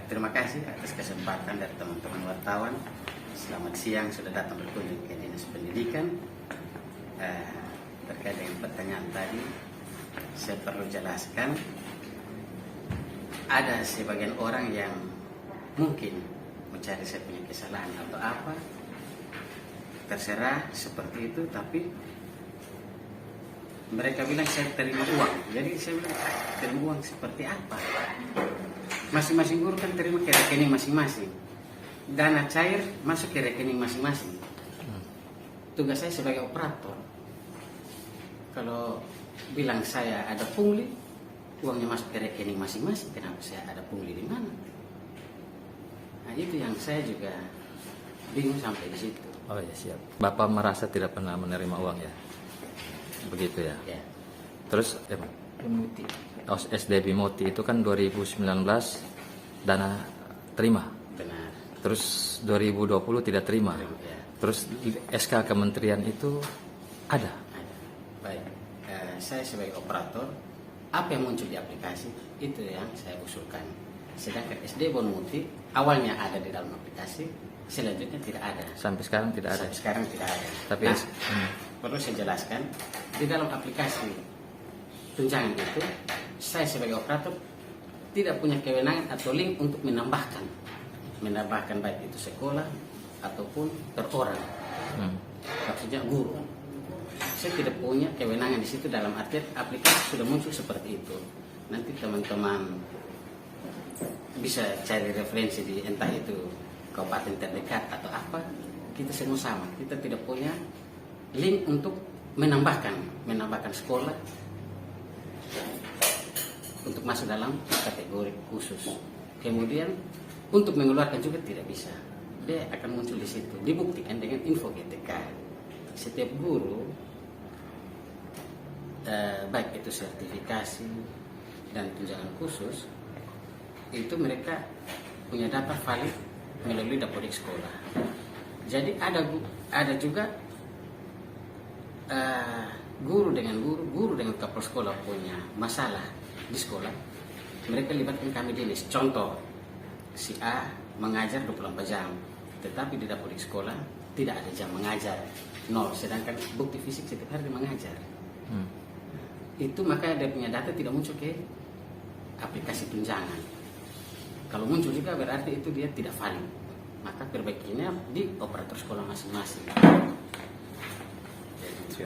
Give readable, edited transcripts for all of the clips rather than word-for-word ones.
Terima kasih atas kesempatan dari teman-teman wartawan. Selamat siang, sudah datang berkunjung ke Dinas Pendidikan. Terkait dengan pertanyaan tadi, saya perlu jelaskan. Ada sebagian orang yang mungkin mencari saya punya kesalahan atau apa, terserah seperti itu, tapi mereka bilang saya terima uang. Jadi saya bilang, terima uang seperti apa? Masing-masing guru kan terima ke rekening masing-masing. Dana cair masuk ke rekening masing-masing. Tugas saya sebagai operator. Kalau bilang saya ada pungli, uangnya masuk ke rekening masing-masing, kenapa saya ada pungli di mana? Nah, itu yang saya juga bingung sampai di situ. Oh ya, siap. Bapak merasa tidak pernah menerima uang ya? Begitu ya? Ya. Terus Pemutih. SD Bimoti itu kan 2019 dana terima. Benar. Terus 2020 tidak terima. Ya. Terus SK kementerian itu ada. Baik, saya sebagai operator, apa yang muncul di aplikasi itu yang saya usulkan. Sedangkan SD Bonmuti awalnya ada di dalam aplikasi, selanjutnya tidak ada. Sampai sekarang tidak ada. Sampai sekarang tidak ada. Tapi perlu saya jelaskan, di dalam aplikasi tunjangan itu, saya sebagai operator tidak punya kewenangan atau link untuk menambahkan baik itu sekolah ataupun per orang. Maksudnya guru. Saya tidak punya kewenangan di situ, dalam arti aplikasi sudah muncul seperti itu. Nanti teman-teman bisa cari referensi di entah itu kabupaten terdekat atau apa, kita semua sama. Kita tidak punya link untuk menambahkan sekolah untuk masuk dalam kategori khusus. Kemudian untuk mengeluarkan juga tidak bisa. Dia akan muncul di situ. Dibuktikan dengan info GTK. Setiap guru, baik itu sertifikasi dan tunjangan khusus, itu mereka punya data valid melalui Dapodik sekolah. Jadi ada juga guru dengan kepala sekolah punya masalah di sekolah, mereka libatkan kami dinas. Contoh, si A mengajar 24 jam, tetapi di Dapodik sekolah tidak ada jam mengajar, 0, sedangkan bukti fisik setiap hari dia mengajar. Itu maka dia punya data tidak muncul ke aplikasi tunjangan. Kalau muncul juga berarti itu dia tidak valid. Maka perbaikinya di operator sekolah masing-masing. Jadi,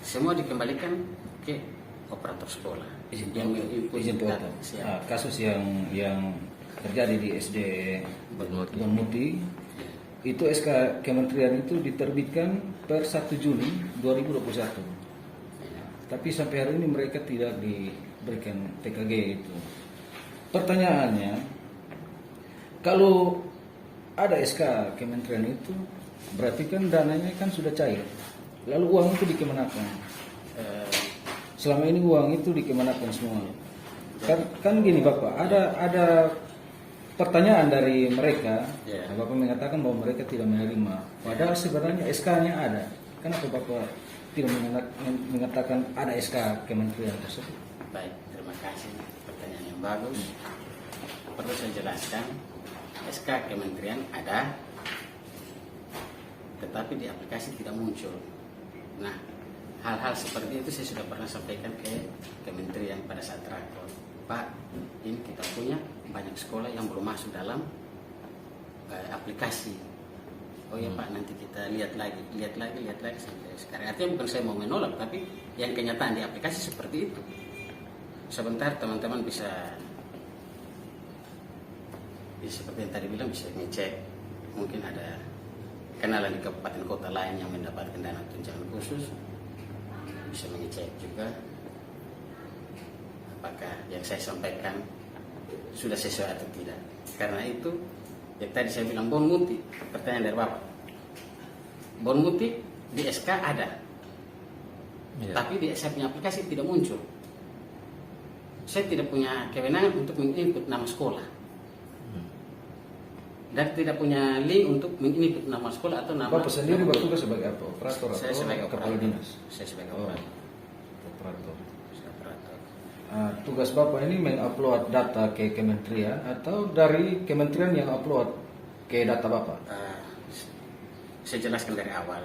semua dikembalikan ke operator sekolah. Izin potong. Kasus yang terjadi di SD Bonmuti itu SK Kementerian itu diterbitkan per 1 Juni 2021. Tapi sampai hari ini mereka tidak diberikan TKG itu. Pertanyaannya, kalau ada SK Kementerian itu, berarti kan dananya kan sudah cair. Lalu uang itu dikemanakan? Selama ini uang itu dikemanakan semua. Kan gini Bapak, ada pertanyaan dari mereka. Bapak mengatakan bahwa mereka tidak menerima. Padahal sebenarnya SK-nya ada. Kenapa Bapak tidak mengatakan ada SK Kementerian tersebut? Baik, terima kasih. Pertanyaan yang bagus. Perlu saya jelaskan, SK Kementerian ada, tetapi di aplikasi tidak muncul. Nah, hal-hal seperti itu saya sudah pernah sampaikan ke Kementerian pada saat rakor. Pak, ini kita punya banyak sekolah yang belum masuk dalam aplikasi. Oh ya Pak, nanti kita lihat lagi sampai sekarang. Artinya bukan saya mau menolak, tapi yang kenyataan di aplikasi seperti itu. Sebentar teman-teman bisa seperti yang tadi bilang, bisa ngecek. Mungkin ada kenalan di kabupaten kota lain yang mendapatkan dana tunjangan khusus, bisa mengecek juga apakah yang saya sampaikan sudah sesuai atau tidak. Karena itu yang tadi saya bilang Bonmuti, pertanyaan dari Bapak, Bonmuti di SK ada, tapi di saya punya aplikasi tidak muncul. Saya tidak punya kewenangan untuk menginput nama sekolah dan tidak punya link untuk menginput nama sekolah atau nama. Bapak sendiri bertugas sebagai apa? Operator Saya sebagai kepala operator. dinas? Saya sebagai operator. Operator. tugas Bapak ini mengupload data ke kementerian atau dari kementerian yang upload ke data Bapak? Saya jelaskan dari awal.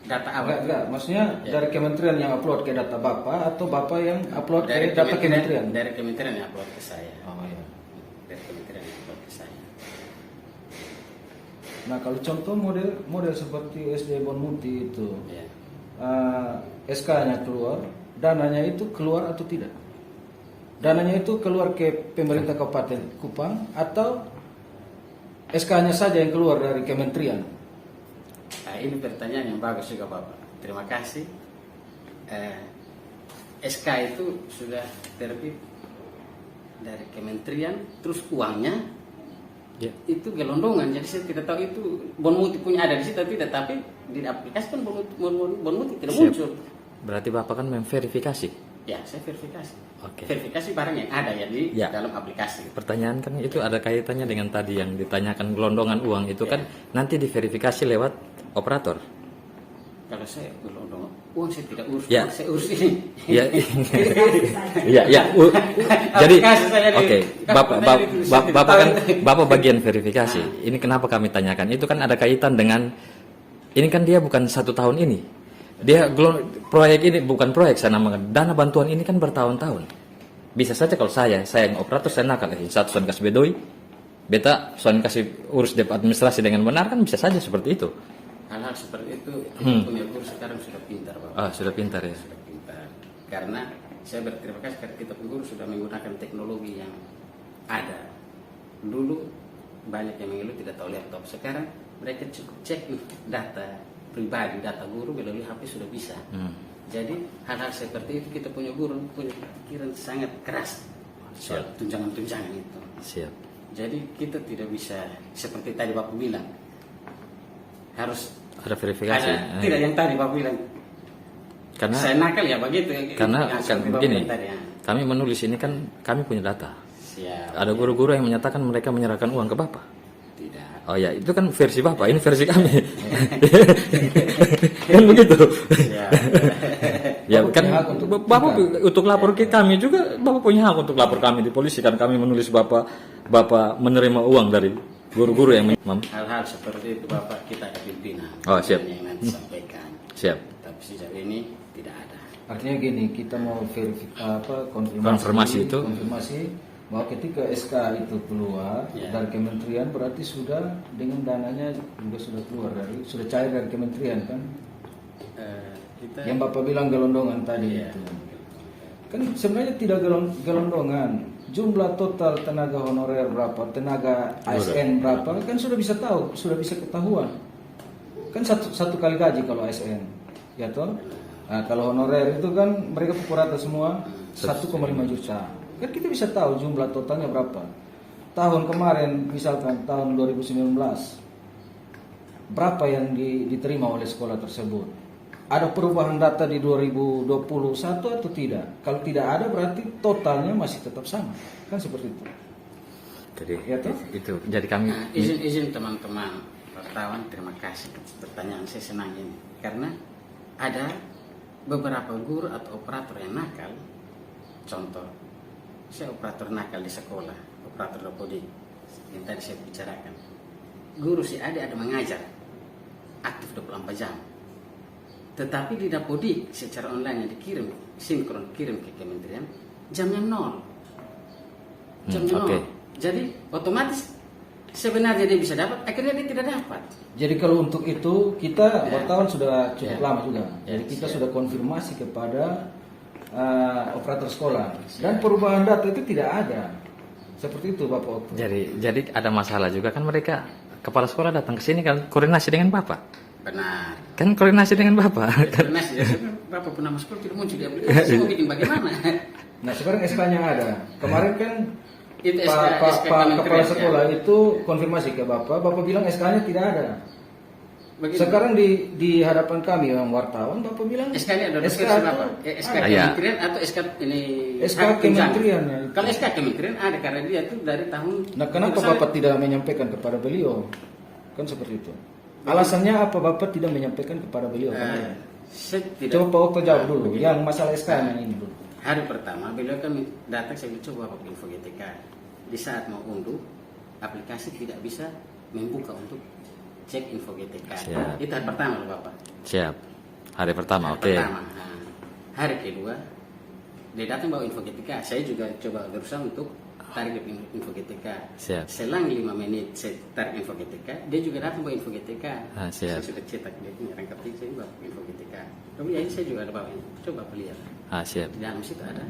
Data awal. Enggak, maksudnya Ya. dari kementerian yang upload ke data Bapak atau Bapak yang upload ke data kementerian? Dari kementerian yang upload ke saya. Oh ya. Dari kementerian yang upload ke saya. Nah, kalau contoh model seperti SD Bonmuti itu, Ya. SK-nya keluar, dananya itu keluar atau tidak? Dananya itu keluar ke pemerintah Kabupaten Kupang atau SK-nya saja yang keluar dari kementerian? Nah, ini pertanyaan yang bagus juga Bapak. Terima kasih. SK itu sudah terbit dari kementerian, terus uangnya Ya. itu gelondongan. Jadi saya tidak tahu itu Bonmuti punya ada di situ atau tidak, tapi di aplikasi kan Bonmuti tidak Siap. muncul. Berarti Bapak kan memverifikasi. Ya, saya verifikasi. Oke. Verifikasi barang yang ada ya di Ya. dalam aplikasi. Pertanyaan kan itu ada kaitannya dengan tadi yang ditanyakan gelondongan uang itu kan nanti diverifikasi lewat operator. Kalau saya gelondongan uang saya tidak urus, Ya. uang saya urus ini. Ya, ya, ya. Jadi, Aplikasi saya di- oke, kan Bapak, pertanyaan itu saya tidak Bapak tahu. kan, Bapak bagian verifikasi. Ini kenapa kami tanyakan? Itu kan ada kaitan dengan, ini kan dia bukan 1 tahun ini. Dia proyek ini bukan proyek, saya namakan dana bantuan ini kan bertahun-tahun. Bisa saja kalau saya yang operator saya nakal, satu soal kasih bedoi, beta soal kasih urus administrasi dengan benar kan bisa saja seperti itu. Hal-hal seperti itu kita punya guru sekarang sudah pintar Bapak. Ah, sudah pintar ya. Sudah pintar. Karena saya berterima kasih karena kita guru sudah menggunakan teknologi yang ada. Dulu banyak yang mengeluh tidak tahu laptop. Sekarang mereka cukup cek data pribadi, data guru melalui HP sudah bisa. Jadi hal-hal seperti itu kita punya guru punya pikiran sangat keras soal tunjangan-tunjangan itu. Siap. Jadi kita tidak bisa seperti tadi Bapak bilang harus Ada verifikasi. ada, tidak yang tadi Bapak bilang Karena saya nakal ya begitu. karena Yang kan seperti Bapak begini, bilang tadi, ya. kami menulis ini kan kami punya data. Siap. Ada guru-guru yang menyatakan mereka menyerahkan uang ke Bapak. Tidak. Oh ya, itu kan versi Bapak, ini versi kami. Kan begitu. Siap. Ya Bapak kan punya hak untuk Bapak untuk lapor ke kami juga Bapak punya hak untuk lapor kami di polisi kan kami menulis Bapak menerima uang dari guru-guru yang Hal-hal seperti itu Bapak kita ada pimpinan. Oh, siap. Yang nanti sampaikan. siap. Tapi sejauh ini tidak ada. Artinya gini, kita mau konfirmasi bahwa ketika SK itu keluar Ya. dari kementerian berarti sudah dengan dananya juga sudah keluar sudah cair dari kementerian kan? Kita Yang Bapak bilang gelondongan tadi Iya. itu. Kan sebenarnya tidak gelondongan. Jumlah total tenaga honorer berapa, tenaga ASN berapa, kan sudah bisa tahu, sudah bisa ketahuan. Kan satu kali gaji kalau ASN, ya toh. Nah, kalau honorer itu kan mereka pukul rata semua 1,5 juta. Kan kita bisa tahu jumlah totalnya berapa. Tahun kemarin misalkan tahun 2019 berapa yang diterima oleh sekolah tersebut. Ada perubahan data di 2021 atau tidak? Kalau tidak ada berarti totalnya masih tetap sama. Kan seperti itu. Jadi Ya, toh? itu. Jadi kami Nah, izin teman-teman wartawan, terima kasih pertanyaan saya senang ini karena ada beberapa guru atau operator yang nakal. Contoh, saya operator nakal di sekolah, operator Dapodik yang tadi saya bicarakan. Guru si adik ada mengajar aktif 24 jam. Tetapi di Dapodik secara online yang dikirim sinkron kirim ke kementerian jamnya 0. Jamnya 0. oke. Jadi otomatis sebenarnya dia bisa dapat, akhirnya dia tidak dapat. Jadi kalau untuk itu kita Ya. wartawan sudah cukup Ya. lama juga. Ya, Jadi kita siap. sudah konfirmasi kepada operator sekolah dan perubahan data itu tidak ada. Seperti itu Bapak Okto. jadi ada masalah juga kan mereka kepala sekolah datang ke sini kan koordinasi dengan Bapak. Benar. Kan koordinasi dengan Bapak. Karena Bapak pun nama sekolah tidak muncul di aplikasi, saya mau bikin bagaimana? Nah sekarang SK-nya ada. Kemarin kan Itu Pak SK kementerian, kepala ya. sekolah itu konfirmasi ke Bapak bilang SK-nya tidak ada. Begitu. Sekarang di hadapan kami yang wartawan Bapak bilang SK ini ada SK versi Bapak. SK ada. Ya. kementerian atau SK ini SK hak tunjangan? kementerian ya. Kalau SK kementerian ada karena dia itu dari tahun. Nah kenapa Misalnya- Bapak tidak menyampaikan kepada beliau? Kan seperti itu. Alasannya apa Bapak tidak menyampaikan kepada beliau? Saya tidak. Coba Pak Okto jawab dulu. Yang masalah SK-nya ini dulu. Hari pertama beliau kan datang, saya bilang coba pakai info GTK. Di saat mau unduh aplikasi tidak bisa membuka untuk cek info GTK. Siap. Itu hari pertama loh Bapak. Siap. Hari pertama, Hari oke. pertama. Nah, hari kedua dia datang bawa info GTK. Saya juga coba berusaha untuk tarik info GTK. Siap. Selang 5 menit saya tarik info GTK, dia juga datang bawa info GTK. Ah, siap. Saya sudah cetak dia punya rangkap tiga, saya bawa info GTK. Kemudian saya juga ada bawa ini. Coba lihat. Ah, siap. Di dalam situ ada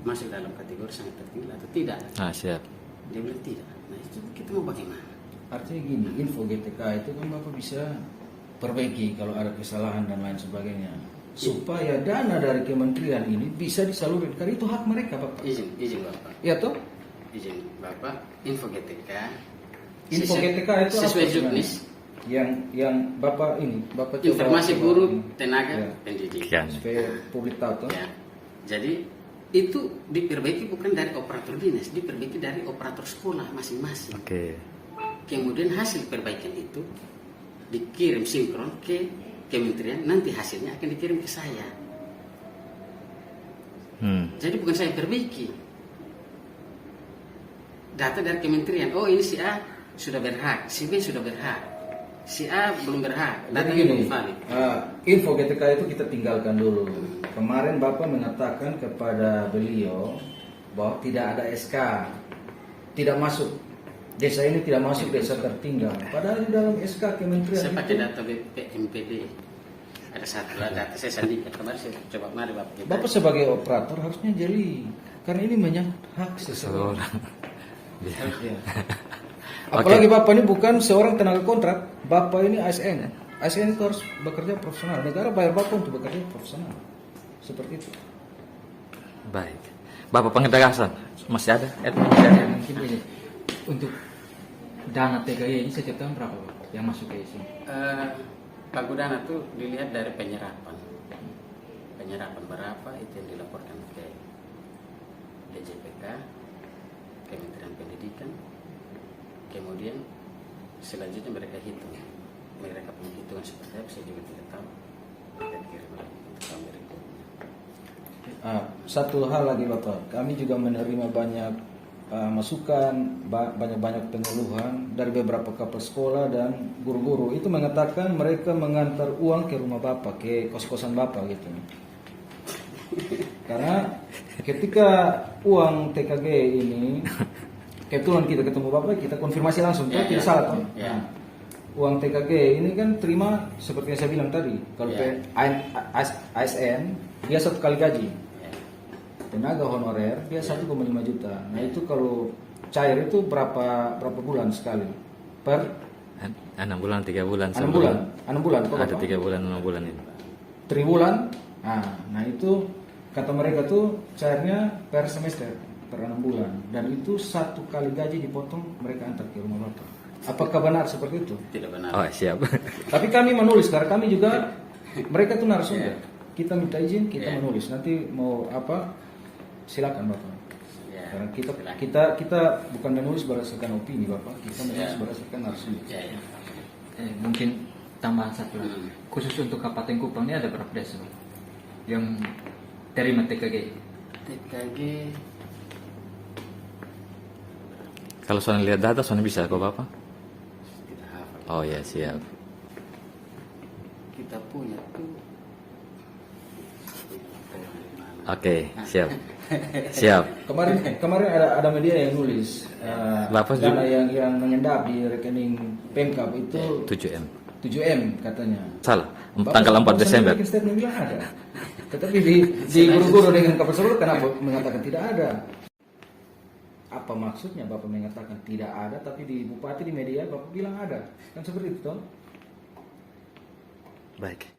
masuk dalam kategori sangat tertinggi atau tidak. Ah, siap. Dia bilang tidak. Nah itu kita mau bagaimana? Artinya gini, info GTK itu kan Bapak bisa perbaiki kalau ada kesalahan dan lain sebagainya. Supaya dana dari kementerian ini bisa disalurkan. Karena itu hak mereka, Bapak. Izin Bapak. Ya toh? Izin Bapak, info GTK. Info GTK itu sesuai apa sebenarnya? juknis, Yang Bapak ini, Bapak coba informasi coba guru, ini. tenaga, Ya. pendidikan. Supaya publik tahu toh. Ya. Jadi itu diperbaiki bukan dari operator dinas, diperbaiki dari operator sekolah masing-masing. Oke. Kemudian hasil perbaikan itu dikirim sinkron ke kementerian, nanti hasilnya akan dikirim ke saya. Jadi bukan saya perbaiki. Data dari kementerian, oh ini si A sudah berhak, si B sudah berhak, si A belum berhak, Jadi data gini, belum valid. info GTK itu kita tinggalkan dulu. Kemarin Bapak mengatakan kepada beliau bahwa tidak ada SK, tidak masuk. Desa ini tidak masuk desa tertinggal. Padahal di dalam SK kementerian Saya itu, pakai data BPMPD. Ada satu data saya sandingkan kemarin, saya coba mari Bapak kita. Bapak sebagai operator harusnya jeli. Karena ini menyangkut hak seseorang. Seorang. Ya. Apalagi Bapak ini bukan seorang tenaga kontrak, Bapak ini ASN. ASN itu harus bekerja profesional. Negara bayar Bapak untuk bekerja profesional. Seperti itu. Baik. Bapak pengetegasan masih ada? Masih ada. Mungkin ini untuk dana TKI ini setiap tahun berapa Pak yang masuk ke sini? Pagudana itu dilihat dari penyerapan. Penyerapan berapa itu yang dilaporkan ke DJPK, Kementerian Pendidikan. Kemudian selanjutnya mereka hitung. Mereka punya hitungan seperti apa saya juga tidak tahu. Mereka kirim lagi untuk kami rekodnya. Satu hal lagi Bapak, kami juga menerima banyak masukan, banyak pengeluhan dari beberapa kepala sekolah dan guru-guru. Itu mengatakan mereka mengantar uang ke rumah Bapak, ke kos-kosan Bapak gitu. Karena ketika uang TKG ini, kebetulan kita ketemu Bapak, kita konfirmasi langsung, Ya, tidak ya. salah toh? Ya. Nah, uang TKG ini kan terima seperti yang saya bilang tadi, kalau Ya. ASN dia 1 kali gaji. Ya. Tenaga honorer dia 1,5 juta. Nah itu kalau cair itu berapa bulan sekali? Per 6 bulan, 3 bulan. 6 bulan. 6 bulan kok Ada Bapak? 3 bulan, 6 bulan ini. 3 bulan. Nah itu kata mereka tuh cairnya per semester per 6 bulan. Dan itu 1 kali gaji dipotong mereka antar ke rumah Bapak. Apakah benar seperti itu? Tidak benar. Oh, siap. Tapi kami menulis karena kami juga mereka tuh narasumber. Kita minta izin, kita Ya. menulis. Nanti mau apa? Silakan Bapak. Ya. Karena Silakan. kita bukan menulis berdasarkan opini Bapak, kita menulis Ya. berdasarkan narasumber. Ya, ya. Mungkin tambahan satu lagi. Hmm. Khusus untuk Kabupaten Kupang ini ada berapa desa Pak yang terima TKG? TKG Kalau soalnya lihat data, soalnya bisa kok Bapak? tidak hafal. Oh ya, siap. Kita punya tuh. Oke, siap. Siap. Kemarin ada media yang nulis Bapak dana juga- yang mengendap di rekening Pemkap itu 7M. 7M katanya. Salah. Bapak Tanggal 4 sendiri Desember. bikin statement bilang ada. Tetapi di guru-guru dengan kapal seluruh kenapa mengatakan tidak ada? Apa maksudnya Bapak mengatakan tidak ada tapi di bupati di media Bapak bilang ada? Kan seperti itu toh? Baik.